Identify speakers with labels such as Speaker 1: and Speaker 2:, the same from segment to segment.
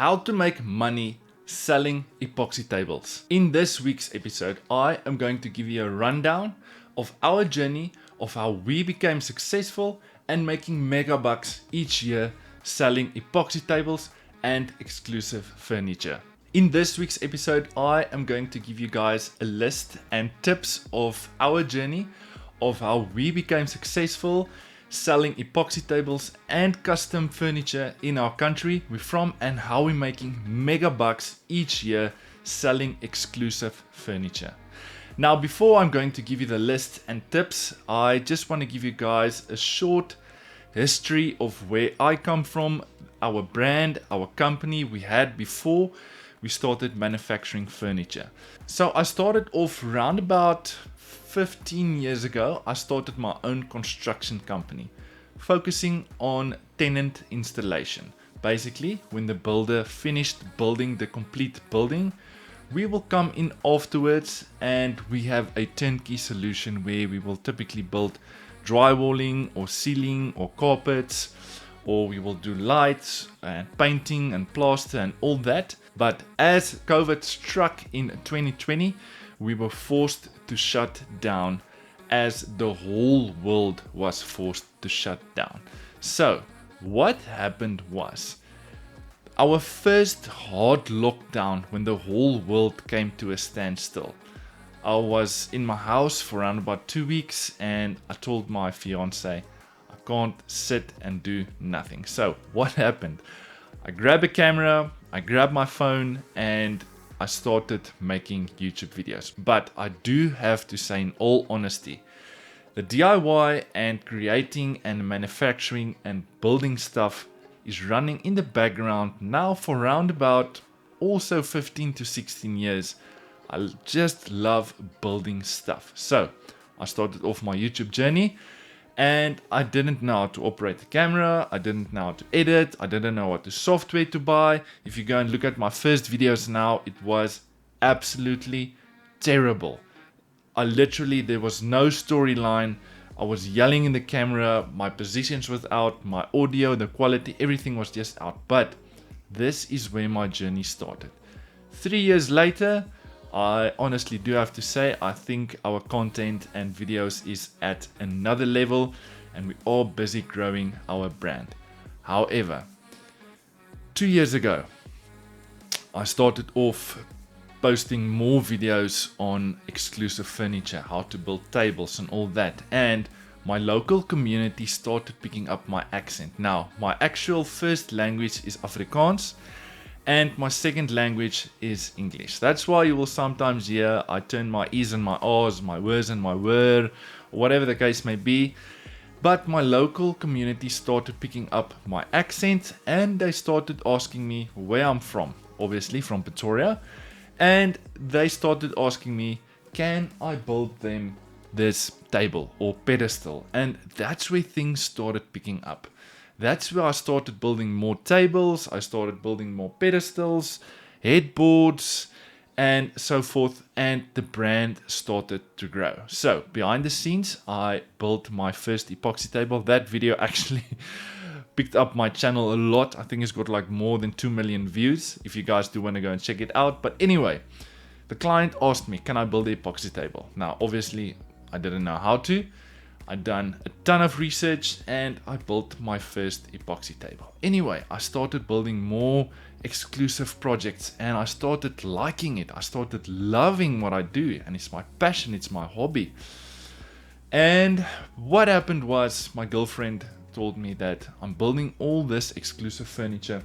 Speaker 1: How to make money selling epoxy tables. In this week's episode, I am going to give you a rundown of our journey of how we became successful and making mega bucks each year selling epoxy tables and exclusive furniture. In this week's episode, I am going to give you guys a list and tips of our journey of how we became successful selling epoxy tables and custom furniture in our country we're from, and how we're making mega bucks each year selling exclusive furniture. Now, before I'm going to give you the list and tips, I just want to give you guys a short history of where I come from, our brand, our company we had before we started manufacturing furniture. So I started off around about 15 years ago. I started my own construction company focusing on tenant installation. Basically, when the builder finished building the complete building, we will come in afterwards and we have a turnkey solution where we will typically build drywalling or ceiling or carpets, or we will do lights and painting and plaster and all that. But as COVID struck in 2020, we were forced to shut down, as the whole world was forced to shut down. So what happened was, our first hard lockdown, when the whole world came to a standstill, I was in my house for around about 2 weeks, and I told my fiance I can't sit and do nothing. So what happened? I grabbed a camera, I grabbed my phone, and I started making YouTube videos. But I do have to say, in all honesty, the DIY and creating and manufacturing and building stuff is running in the background now for around about also 15 to 16 years. I just love building stuff. So I started off my YouTube journey, and I didn't know how to operate the camera, I didn't know how to edit, I didn't know what the software to buy. If you go and look at my first videos now, it was absolutely terrible. There was no storyline. I was yelling in the camera, my positions was out, my audio, the quality, everything was just out. But this is where my journey started. 3 years later, I honestly do have to say, I think our content and videos is at another level, and we are busy growing our brand. However, 2 years ago, I started off posting more videos on exclusive furniture, how to build tables and all that, and my local community started picking up my accent. Now, my actual first language is Afrikaans, and my second language is English. That's why you will sometimes hear I turn my E's and my R's, my words and my word, or whatever the case may be. But my local community started picking up my accent, and they started asking me where I'm from. Obviously from Pretoria. And they started asking me, can I build them this table or pedestal? And that's where things started picking up. That's where I started building more tables, I started building more pedestals, headboards, and so forth, and the brand started to grow. So behind the scenes, I built my first epoxy table. That video actually picked up my channel a lot. I think it's got like more than 2 million views, if you guys do want to go and check it out. But anyway, the client asked me, can I build an epoxy table? Now, obviously, I didn't know how to. I'd done a ton of research and I built my first epoxy table. Anyway, I started building more exclusive projects and I started liking it. I started loving what I do, and it's my passion, it's my hobby. And what happened was, my girlfriend told me that I'm building all this exclusive furniture,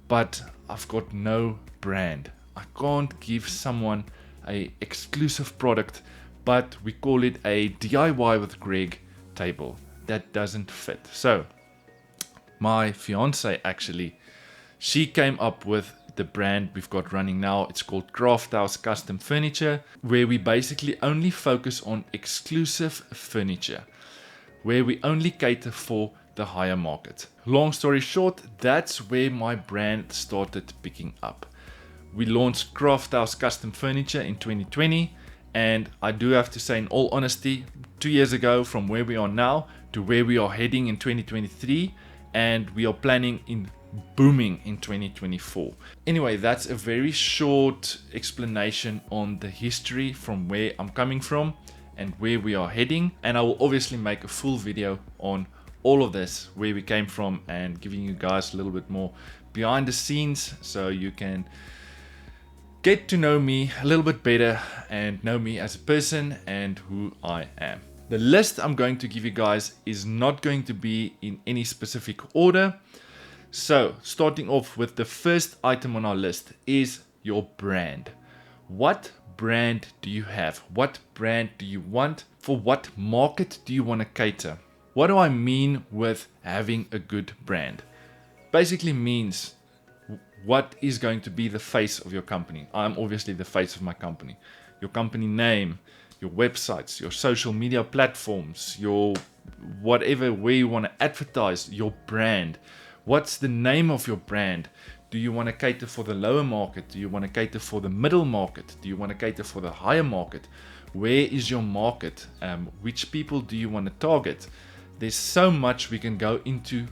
Speaker 1: but I've got no brand. I can't give someone a exclusive product, but we call it a DIY with Greg table. That doesn't fit. So my fiance actually, she came up with the brand we've got running now. It's called Craft House Custom Furniture, where we basically only focus on exclusive furniture, where we only cater for the higher market. Long story short, that's where my brand started picking up. We launched Craft House Custom Furniture in 2020. And I do have to say, in all honesty, 2 years ago, from where we are now to where we are heading in 2023, and we are planning in booming in 2024. Anyway, that's a very short explanation on the history from where I'm coming from and where we are heading. And I will obviously make a full video on all of this, where we came from, and giving you guys a little bit more behind the scenes so you can get to know me a little bit better and know me as a person and who I am. The list I'm going to give you guys is not going to be in any specific order. So starting off with the first item on our list is your brand. What brand do you have? What brand do you want? For what market do you want to cater? What do I mean with having a good brand? Basically means what is going to be the face of your company. I'm obviously the face of my company. Your company name, your websites, your social media platforms, your whatever, where you want to advertise your brand. What's the name of your brand? Do you want to cater for the lower market? Do you want to cater for the middle market? Do you want to cater for the higher market? Where is your market? Which people do you want to target? There's so much we can go into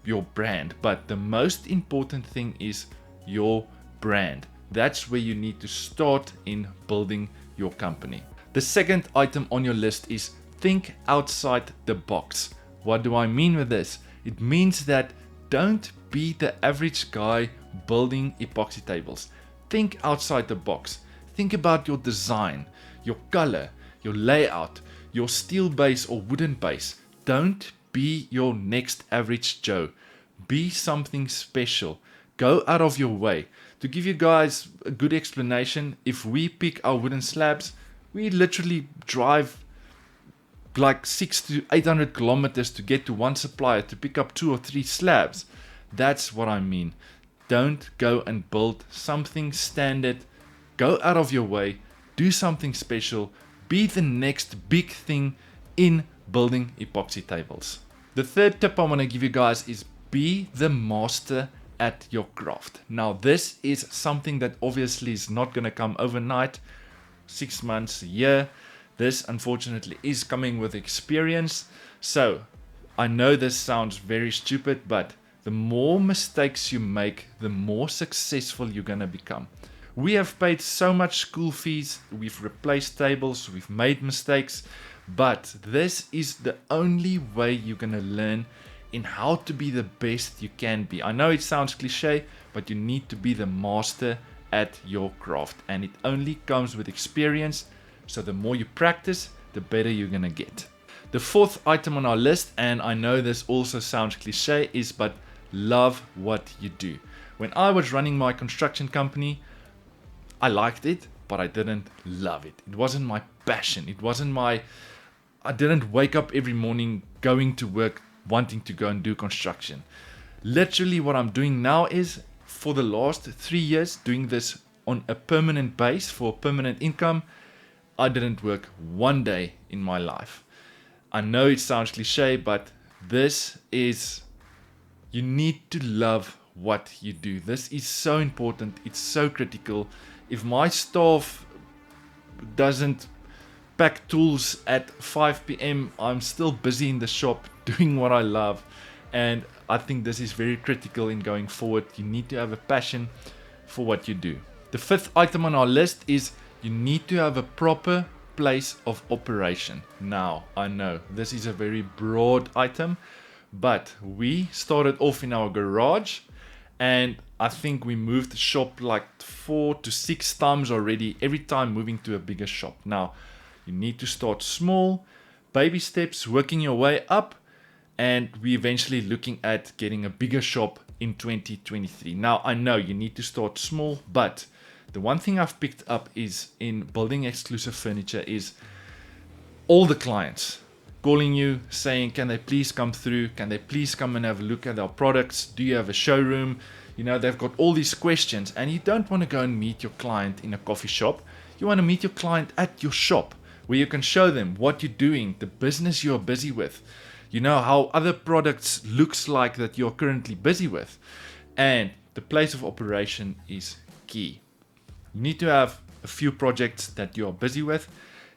Speaker 1: your brand, but the most important thing is your brand. That's where you need to start in building your company. The second item on your list is think outside the box. What do I mean with this? It means that don't be the average guy building epoxy tables. Think outside the box. Think about your design, your color, your layout, your steel base or wooden base. Don't be your next average Joe. Be something special. Go out of your way. To give you guys a good explanation, if we pick our wooden slabs, we literally drive like 600 to 800 kilometers to get to one supplier to pick up 2 or 3 slabs. That's what I mean. Don't go and build something standard. Go out of your way. Do something special. Be the next big thing in building epoxy tables. The third tip I want to give you guys is be the master at your craft. Now this is something that obviously is not going to come overnight, 6 months, a year. This unfortunately is coming with experience. So I know this sounds very stupid, but the more mistakes you make, the more successful you're going to become. We have paid so much school fees, we've replaced tables, we've made mistakes, but this is the only way you're going to learn in how to be the best you can be. I know it sounds cliche, but you need to be the master at your craft, and it only comes with experience. So the more you practice, the better you're going to get. The fourth item on our list, and I know this also sounds cliche, is but love what you do. When I was running my construction company, I liked it, but I didn't love it. It wasn't my passion. I didn't wake up every morning going to work wanting to go and do construction. Literally what I'm doing now is, for the last 3 years, doing this on a permanent base for permanent income. I didn't work one day in my life. I know it sounds cliche, but you need to love what you do. This is so important. It's so critical. If my staff doesn't pack tools at 5 p.m, I'm still busy in the shop doing what I love. And I think this is very critical in going forward. You need to have a passion for what you do. The fifth item on our list is you need to have a proper place of operation. Now, I know this is a very broad item, but we started off in our garage, and I think we moved the shop like 4 to 6 times already, every time moving to a bigger shop. Now, you need to start small, baby steps, working your way up, and we eventually looking at getting a bigger shop in 2023. Now, I know you need to start small, but the one thing I've picked up is in building exclusive furniture is all the clients calling you saying, can they please come through? Can they please come and have a look at our products? Do you have a showroom? You know, they've got all these questions, and you don't want to go and meet your client in a coffee shop. You want to meet your client at your shop, where you can show them what you're doing, the business you're busy with, you know, how other products looks like that you're currently busy with. And the place of operation is key. You need to have a few projects that you are busy with.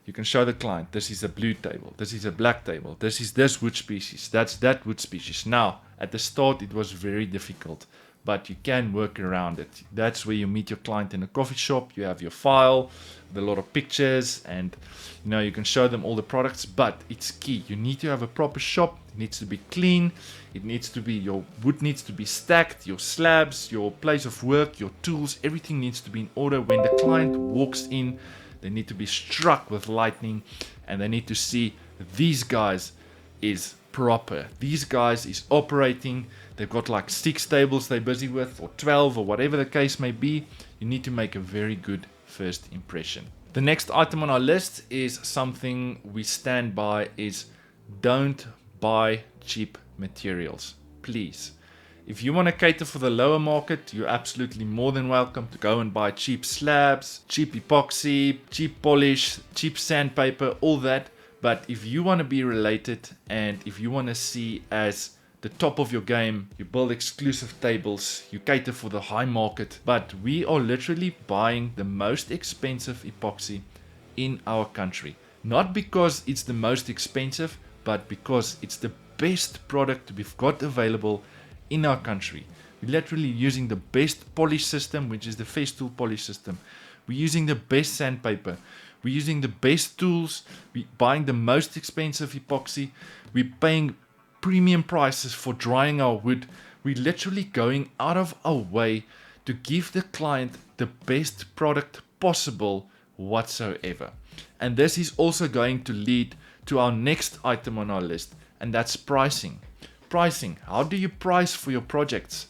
Speaker 1: You can show the client, this is a blue table, this is a black table, this is this wood species, that's that wood species. Now, At the start, it was very difficult, but you can work around it. That's where you meet your client in a coffee shop. You have your file with a lot of pictures, and you can show them all the products, but it's key. You need to have a proper shop. It needs to be clean. It needs to be, your wood needs to be stacked, your slabs, your place of work, your tools, everything needs to be in order. When the client walks in, they need to be struck with lightning, and they need to see these guys is proper. These guys is operating. They've got like 6 tables they're busy with, or 12, or whatever the case may be. You need to make a very good first impression. The next item on our list is something we stand by, is don't buy cheap materials. Please. If you want to cater for the lower market, you're absolutely more than welcome to go and buy cheap slabs, cheap epoxy, cheap polish, cheap sandpaper, all that. But if you want to be related, and if you want to see as the top of your game, you build exclusive tables, you cater for the high market. But we are literally buying the most expensive epoxy in our country. Not because it's the most expensive, but because it's the best product we've got available in our country. We're literally using the best polish system, which is the Festool polish system. We're using the best sandpaper. We're using the best tools. We're buying the most expensive epoxy. We're paying premium prices for drying our wood. We're literally going out of our way to give the client the best product possible whatsoever. And this is also going to lead to our next item on our list, and that's pricing. Pricing. How do you price for your projects?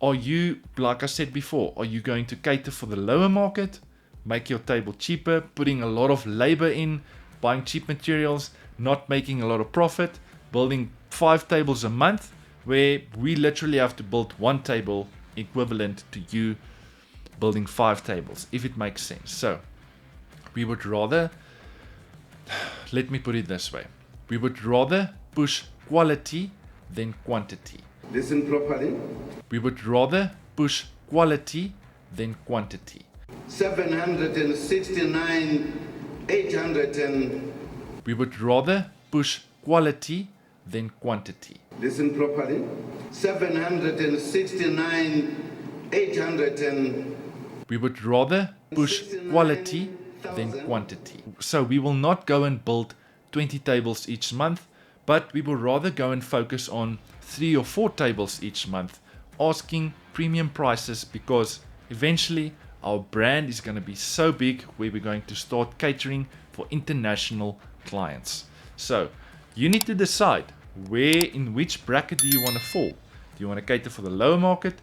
Speaker 1: Are you, like I said before, are you going to cater for the lower market, make your table cheaper, putting a lot of labor in, buying cheap materials, not making a lot of profit, building 5 tables a month, where we literally have to build 1 table equivalent to you building 5 tables, if it makes sense. So we would rather, let me put it this way, we would rather push quality than quantity.
Speaker 2: Listen properly.
Speaker 1: We would rather push quality than quantity.
Speaker 2: 769, 800 and...
Speaker 1: We would rather push quality than quantity.
Speaker 2: Listen properly. 769, 800 and...
Speaker 1: We would rather push quality than quantity. So we will not go and build 20 tables each month, but we will rather go and focus on 3 or 4 tables each month, asking premium prices, because eventually our brand is going to be so big where we're going to start catering for international clients. So you need to decide where, in which bracket do you want to fall. Do you want to cater for the lower market,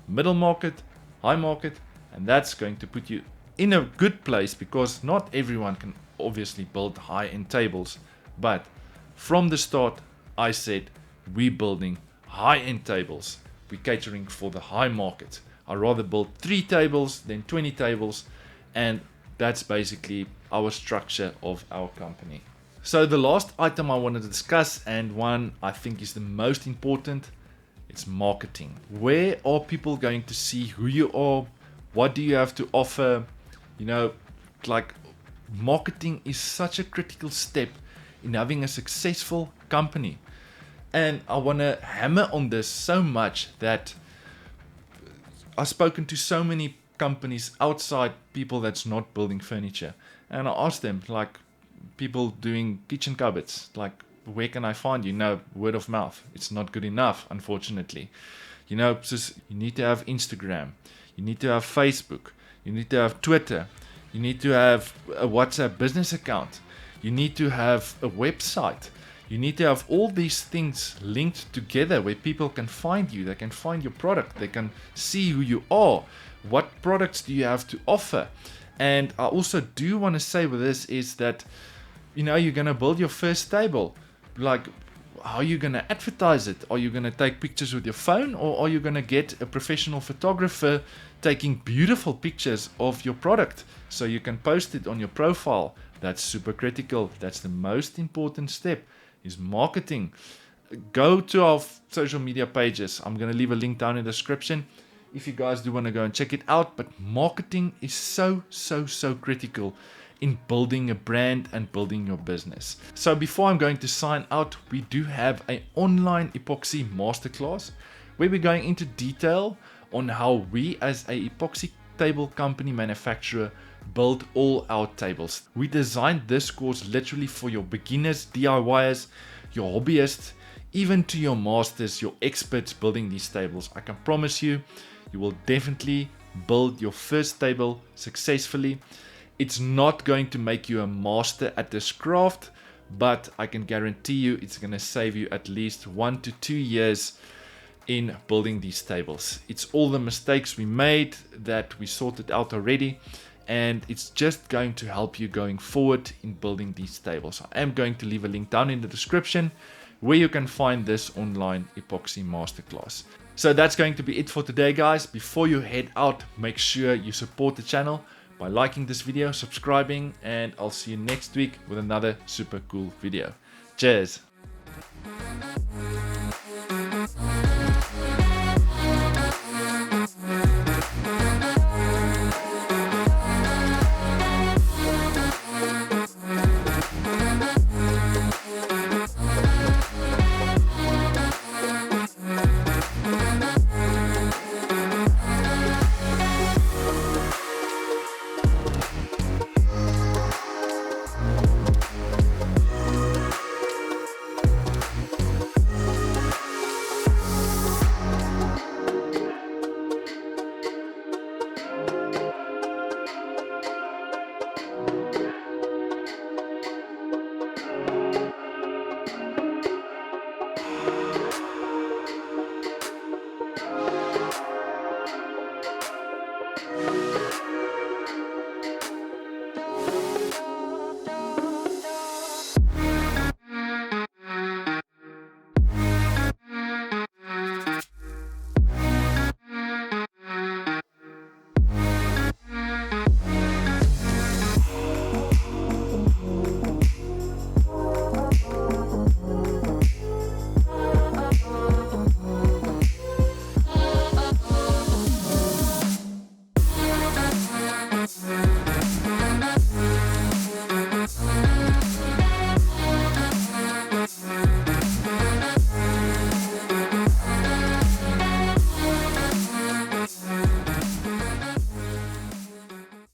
Speaker 1: middle market, high market? And that's going to put you in a good place, because not everyone can obviously build high-end tables. But from the start, I said we're building high-end tables. We're catering for the high market. I'd rather build 3 tables than 20 tables, and that's basically our structure of our company. So the last item I wanted to discuss, and one I think is the most important, it's marketing. Where are people going to see who you are? What do you have to offer? Like, marketing is such a critical step in having a successful company. And I want to hammer on this so much that I've spoken to so many companies outside, people that's not building furniture, and I asked them, like, people doing kitchen cupboards, like, where can I find you? No, word of mouth. It's not good enough, unfortunately. Just, you need to have Instagram, you need to have Facebook, you need to have Twitter, you need to have a WhatsApp business account, you need to have a website. You need to have all these things linked together where people can find you, they can find your product, they can see who you are, what products do you have to offer. And I also do want to say with this is that, you're going to build your first table. Like, how are you going to advertise it? Are you going to take pictures with your phone, or are you going to get a professional photographer taking beautiful pictures of your product so you can post it on your profile? That's super critical. That's the most important step, is marketing. Go to our social media pages. I'm going to leave a link down in the description if you guys do want to go and check it out. But marketing is so critical in building a brand and building your business. So before I'm going to sign out, we do have an online epoxy masterclass where we're going into detail on how we as a epoxy table company manufacturer build all our tables. We designed this course literally for your beginners, DIYers, your hobbyists, even to your masters, your experts building these tables. I can promise you, you will definitely build your first table successfully. It's not going to make you a master at this craft, but I can guarantee you it's going to save you at least 1 to 2 years in building these tables. It's all the mistakes we made that we sorted out already, and it's just going to help you going forward in building these tables. I am going to leave a link down in the description where you can find this online epoxy masterclass. So that's going to be it for today, guys. Before you head out, make sure you support the channel by liking this video, subscribing, and I'll see you next week with another super cool video. Cheers!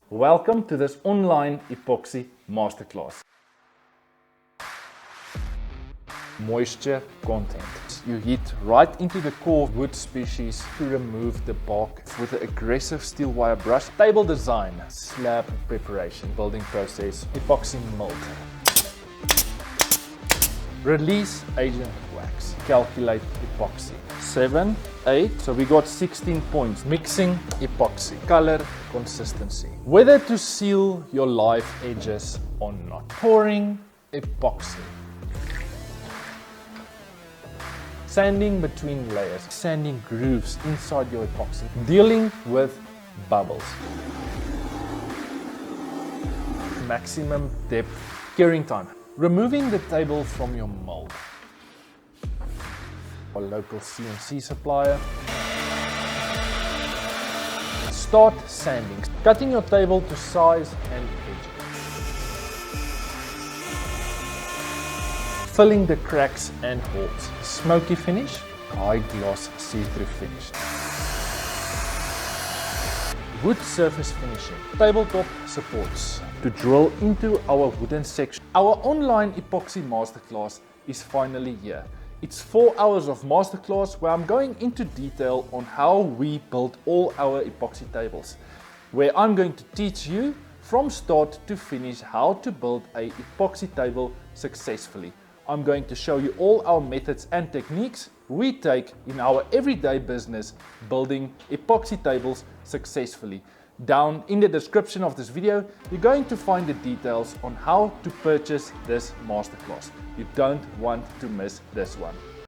Speaker 1: Welcome to this online epoxy masterclass. Moisture content. You heat right into the core wood species to remove the bark with an aggressive steel wire brush. Table design, slab preparation, building process, epoxy mold. Release agent wax, calculate epoxy. 7, 8, so we got 16 points. Mixing epoxy, color, consistency. Whether to seal your live edges or not. Pouring epoxy. Sanding between layers, sanding grooves inside your epoxy. Dealing with bubbles. Maximum depth, curing time. Removing the table from your mold. Our local CNC supplier. Start sanding, cutting your table to size and edges. Filling the cracks and holes. Smoky finish, high gloss see-through finish. Wood surface finishing, tabletop supports. To drill into our wooden section. Our online epoxy masterclass is finally here. It's 4 hours of masterclass where I'm going into detail on how we build all our epoxy tables, where I'm going to teach you from start to finish how to build a epoxy table successfully. I'm going to show you all our methods and techniques we take in our everyday business building epoxy tables successfully. Down in the description of this video, you're going to find the details on how to purchase this masterclass. You don't want to miss this one.